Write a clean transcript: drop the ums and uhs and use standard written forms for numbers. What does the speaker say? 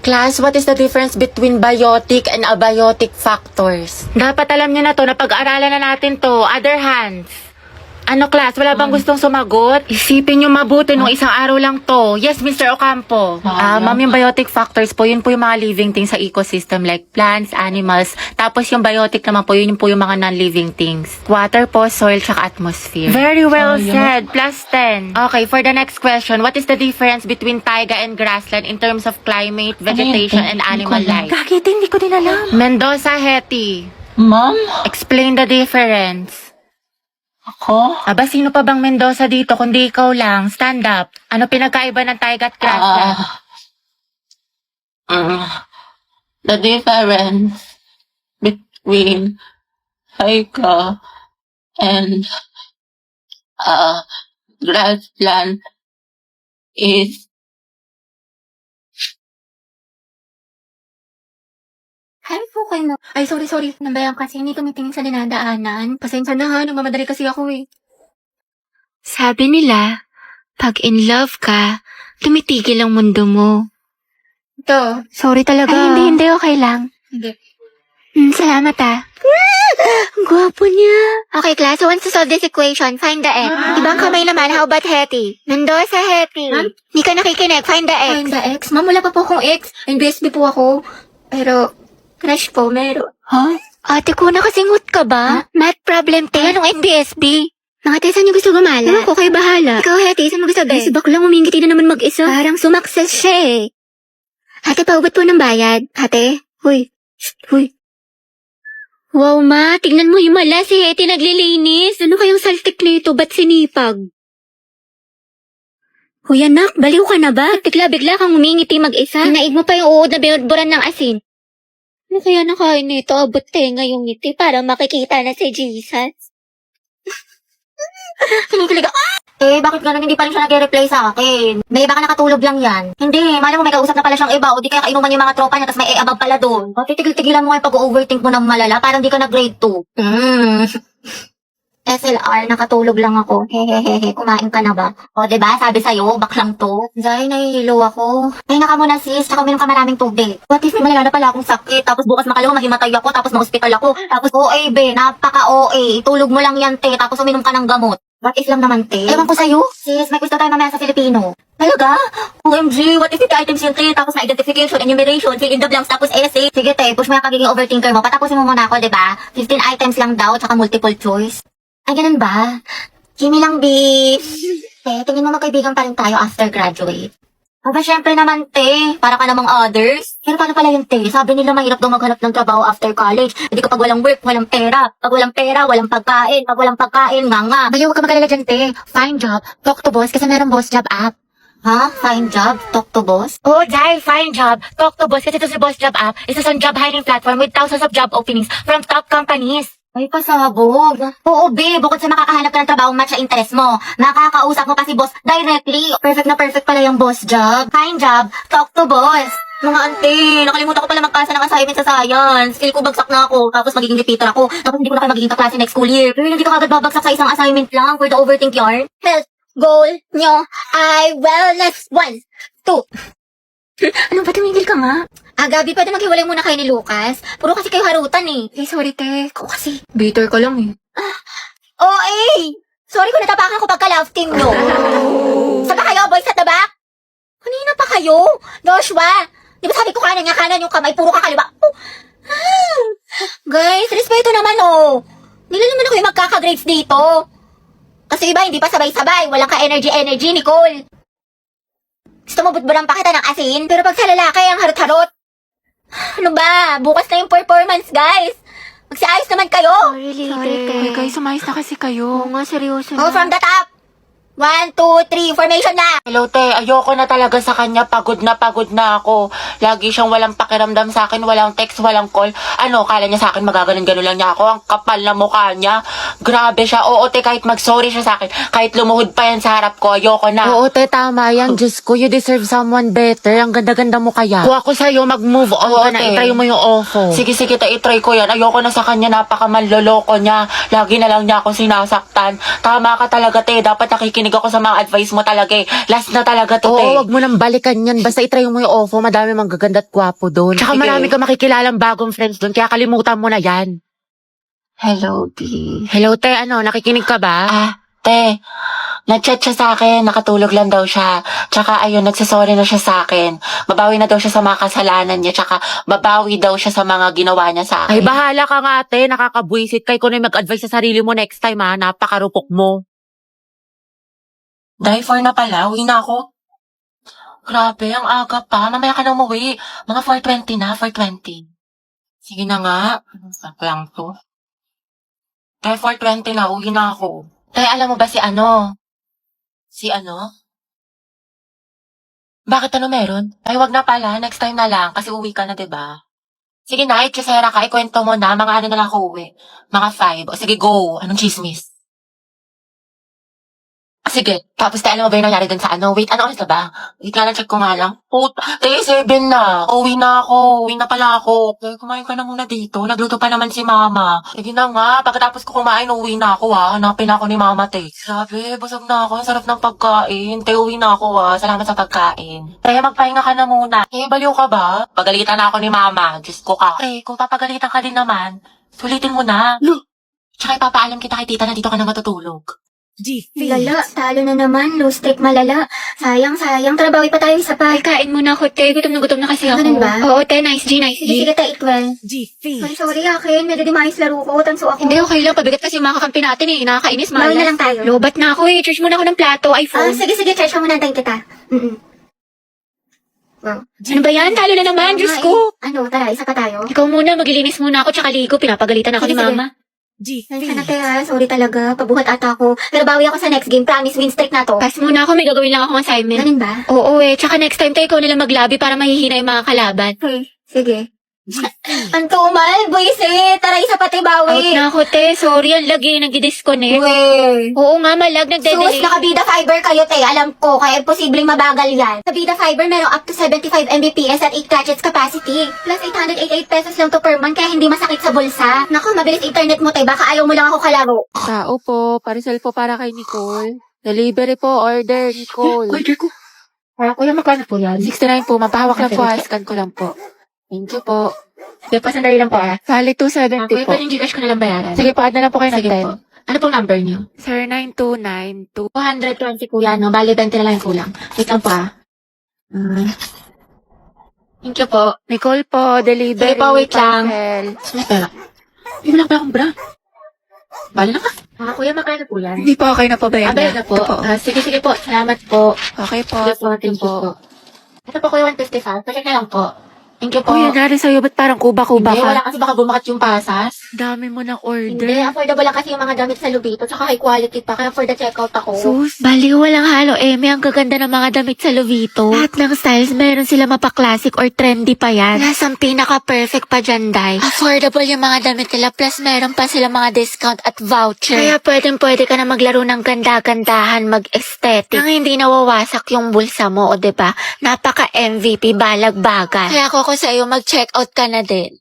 Class, what is the difference between biotic and abiotic factors? Dapat alam niyo na to, napag-aaralan na natin to. Other hands. Ano, class? Wala bang gustong sumagot? Isipin niyo mabuti nung isang araw lang to. Yes, Mr. Ocampo. Ma'am, yung biotic factors po, yun po yung mga living things sa ecosystem like plants, animals. Tapos yung biotic naman po, yun po yung mga non-living things. Water po, soil, tsaka atmosphere. Very well said. Plus 10. Okay, for the next question, what is the difference between taiga and grassland in terms of climate, vegetation, and animal life? Kakita, hindi ko din alam. Mendoza, Hetty. Ma'am? Explain the difference. Ako? Aba, sino pa bang Mendoza dito kundi ikaw lang? Stand up. Ano pinagkaiba ng taiga at grassland? The difference between Haika and grassland is Ay, okay na. Ay, sorry. Nambayang kasi hindi tumitingin sa dinadaanan. Pasensya na ha, nagmamadali kasi ako eh. Sabi nila, pag in love ka, tumitigil ang mundo mo. Ito. Sorry talaga. Ay, hindi. Okay lang. Hindi. Salamat ah. Ang gwapo niya. Okay, class. Who wants to solve this equation? Find the x. Ibang kamay naman. How about Hetty? Mendoza, Hetty. Hindi ka nakikinig. Find the x. Find the x? Ma'am, wala pa po akong x. NBSB po ako. Pero, crush po, meron. Huh? Ate ko, nakasingot ka ba? Math problem, te. Anong NBSB? Mga te, saan niyo gusto gumala? Ewan ko, kayo bahala. Ikaw, Hetty, saan mo gusto be? Si baklang umingiti na naman mag-isa. Parang sumakses siya eh. Ate, paubot po ng bayad. Ate? Huy. Huy. Wow, ma. Tingnan mo yung mala. Si Hetty naglilinis. Ano kayong saltik nito? Ba't sinipag? Huy, anak. Baliw ka na ba? Bigla-bigla kang umingiti mag-isa. Naig mo pa yung uod na binudburan ng asin. Ano kaya nakain nito? Abot tenga yung ngiti para makikita na si Jesus. Kinikilig ako. Bakit gano'n hindi pa rin siya nag-reply sa akin? May baka nakatulog lang yan. Hindi, mali mo may kausap na pala siyang iba o di kaya kainuman yung mga tropa niya tapos may above pala doon. O titigil-tigilan mo yung pag-overthink mo ng malala parang di ka nag-grade 2. SLR, nakatulog lang ako. Hehehehe, kumain ka na ba? O, diba? Sabi sa'yo, baklang to. Dahil nahihilo ako. Ay, naka muna sis, tsaka uminom ka maraming tubig. What if may malala pala akong sakit, tapos bukas makalawa mahimatay ako, tapos ma-hospital ako, tapos OA be, napaka-OA. Tulog mo lang yan, te, tapos uminom ka ng gamot. What if lang naman, te? Ewan ko sa'yo. Sis, may gusto tayo mamaya sa Filipino. Talaga? OMG, what if 50 items yung te, tapos na identification, enumeration, fill in the blanks, tapos essay. Sige, te, push mo yung pagiging overthinker mo. Patapusin mo muna ako, diba? 15 items lang daw, tsaka multiple choice. Ay, ganun ba? Kimi lang, beef. Te, tingin mo magkaibigan pa rin tayo after graduate. Aba, syempre naman, te. Para ka namang others. Pero paano pala yung te? Sabi nila mahirap daw maghanap ng trabaho after college. Hindi kapag walang work, walang pera. Pag walang pera, walang pagkain. Pag walang pagkain, nga. Bayo, huwag ka magalala dyan, te. Find job. Talk to boss kasi meron boss job app. Ha? Find job? Talk to boss? Oo, Jai, find job. Talk to boss kasi ito si Boss Job app. Isa sa job hiring platform with thousands of job openings from top companies. Ay, pasabog. Oo, be. Bukod sa makakahanap ka ng trabaho match sa interest mo, nakakausap mo pa si boss directly. Perfect na perfect pala yung boss job. Find job, talk to boss. Mga ante, nakalimutan ko pala magpasa ng assignment sa science. Feel ko bagsak na ako, tapos magiging repeater ako. Tapos hindi ko na kayo magiging kaklase next school year. Pero hindi ka agad babagsak sa isang assignment lang for the overthink yarn. Health goal nyo ay wellness 1, 2. Ano ba, tumigil ka nga? Gabi, pwede maghiwalay muna kayo ni Lucas. Puro kasi kayo harutan eh. Sorry, te. Ikaw kasi. Bitter ka lang eh. Sorry kung natapakan ko pagka-love team, no? Saan ba kayo, boys at the back? Kanina pa kayo? Joshua, di ba sabi ko kanan yung kamay, puro ka kaliwa? Guys, respeto naman, oh. Nila naman ako yung magkaka-grades dito. Kasi iba, hindi pa sabay-sabay. Walang ka-energy, Nicole. Gusto mo butburan pa kita ng asin? Pero pag sa lalaki, ang harot-harot. Ano ba? Bukas na yung performance, guys. Magsiayos naman kayo. Sorry, te. Guys, sumayos na kasi kayo. Oo nga, seryoso na. Go from the top. 1, 2, 3, formation na! Hello, te. Ayoko na talaga sa kanya. Pagod na ako. Lagi siyang walang pakiramdam sa akin. Walang text, walang call. Ano, kala niya sa akin magaganon-ganon lang niya ako. Ang kapal na mukha niya. Grabe siya. Oo, te, kahit mag-sorry siya sa akin, kahit lumuhod pa yan sa harap ko, ayoko na. Oo, te, tama yan. Diyos ko, you deserve someone better. Ang ganda-ganda mo kaya. Kung ako sa'yo, mag-move on Oo, ka na, te. itry mo yung ofo. Sige, te, itry ko yan. Ayoko na sa kanya, napakamanloloko niya. Lagi na lang niya ako sinasaktan. Tama ka talaga, te. Dapat nakikinig ako sa mga advice mo talaga eh. Last na talaga to, te. Oo, wag mo nang balikan yan. Basta itry mo yung ofo. Madami mang gaganda at gwapo doon. Tsaka Sige. marami ka makikilalang bagong friends doon. Kaya kalimutan mo na yan. Hello, B. Hello, te. Ano, nakikinig ka ba? Te, nag-chat siya sa akin, nakatulog lang daw siya. Tsaka ayun, nagsasorry na siya sa akin. Babawi na daw siya sa mga kasalanan niya, tsaka babawi daw siya sa mga ginawa niya sa akin. Ay, bahala ka nga, te. Nakakabwisit. Kay ko na mag-advise sa sarili mo next time, ha. Napakarupok mo. Die for na pala, uwi na ako. Grabe, ang aga pa. Mamaya ka na umuwi. Mga 4:20 na, 4:20. Sige na nga. Saka lang to. Kaya 4:20 na, uwi na ako. Kaya alam mo ba si ano? Si ano? Bakit ano meron? Ay, wag na pala. Next time na lang. Kasi uwi ka na, diba? Sige na, itchesera ka. Ikwento mo na. Mga ano na lang ako uwi. Mga 5. O sige, go. Anong chismis? Sige. Tapos tayo, alam mo ba yung nangyari dun sa ano? Wait, ano oras na ba? Wait nga, check ko nga lang. Tayo 7 na. Uwi na ako. Uwi na pala ako. Okay, kumain ka na muna dito. Nagluto pa naman si mama. Sige na nga. Pagkatapos ko kumain, uwi na ako ha. Hanapin ako ni mama, te. Grabe, busog na ako. Ang sarap ng pagkain. Te, uwi na ako ha. Salamat sa pagkain. Kaya magpahinga ka na muna. Eh, baliw ka ba? Pagalitan na ako ni mama. Diyos ko ka. Eh, kung papagalitan ka din naman, sulitin mo na. Tsaka ipapaalam kita kay tita na dito ka na matutulog. Lala, talo na naman. Low streak malala. Sayang. Trabawi pa tayo isa pa. Kain muna ako, te. Gutom na kasi ako. Ganun ba? Oo, te. Nice G, nice G. Sige, tayo 12. Sorry, akin. Medyo di maayos laro ko. Tanso ako. Hindi, okay lang. Pabigat kasi yung mga kakampi natin eh. Nakakainis, Bawal malas. na lang tayo. Lobat na ako eh. Charge muna ako ng plato, iPhone. Sige, charge mo na tayo kita. Wow. Ano ba yan? Talo na naman, Diyos ko. Ano, tara, isa pa tayo. Ikaw muna, maglilinis muna ako, tsaka ligo. Pinapagalitan ako Sige, ni sige. mama. Sana tayo ha. Sorry talaga. Pabuhat ata ako. Pero bawi ako sa next game. Promise, win streak na to. Pass muna ako, may gagawin lang akong assignment. Ganun ba? Oo eh, tsaka next time tayo ikaw nalang maglabi para mahihina yung mga kalaban. Okay, sige. Antumal, buisit. Tara, isa pa tayo Out bawi. na ako, te. Sorry, ang lagi, nag-disconnect. Uwe. Oo nga, malag, Sus, nagde-delay. nakabida fiber kayo, te. Alam ko, kaya posibleng mabagal yan. Sa Bida Fiber, meron up to 75 Mbps at 8 gadgets capacity. Plus 888 pesos lang to per month, kaya hindi masakit sa bulsa. Naku, mabilis internet mo, te. Baka ayaw mo lang ako kalaro. Tao po. Parcel po para kay Nicole. Delivery po. Order, Nicole. Order ko. Kuya, magkano po yan? 69 po. Mapahawak lang po. Scan ko lang po. Thank you po. Sige, pasandali lang po ah. Bali 270 Kuya, po. pwedeng Gcash ko na lang bayaran. Sige po, add na lang po kayo ng Sige 10. po. Ano pong number niyo? Sir, 9292. 220 kuya, no? Bali, 20 na lang yung kulang. Wait lang po ah. Thank you po. Nicole po, delivery. Sige po, wait lang. parcel. May pera. Hindi mo lang pa akong bra. Bali na ka. Kuya, magkano po yan? Hindi po, okay na po ba yan? Abay na po. Ito po. Sige po. Salamat po. Okay po. Sige po, thank you po. Ano po kuya, 155? Pacheck na lang po. Thank you po. Kuya, nari sa'yo, ba't parang kuba-kuba Hindi, ka? wala kasi baka bumakat yung pasas. Dami mo ng Hindi, order. affordable lang kasi yung mga damit sa Lubito, tsaka high quality pa, kaya for the checkout ako. Sus. Baliw, walang halo eme. Ang gaganda ng mga damit sa Lovito. Lahat ng styles, meron sila mapa-classic or trendy pa yan. Nasang pinaka-perfect pa dyan, Day. Affordable yung mga damit nila, plus meron pa sila mga discount at voucher. Kaya pwede ka na maglaro ng ganda-gandahan, mag-aesthetic. Nang hindi nawawasak yung bulsa mo, o diba? Napaka-MVP, balag-bagan. Kaya ako sa iyo, mag-check out ka na din.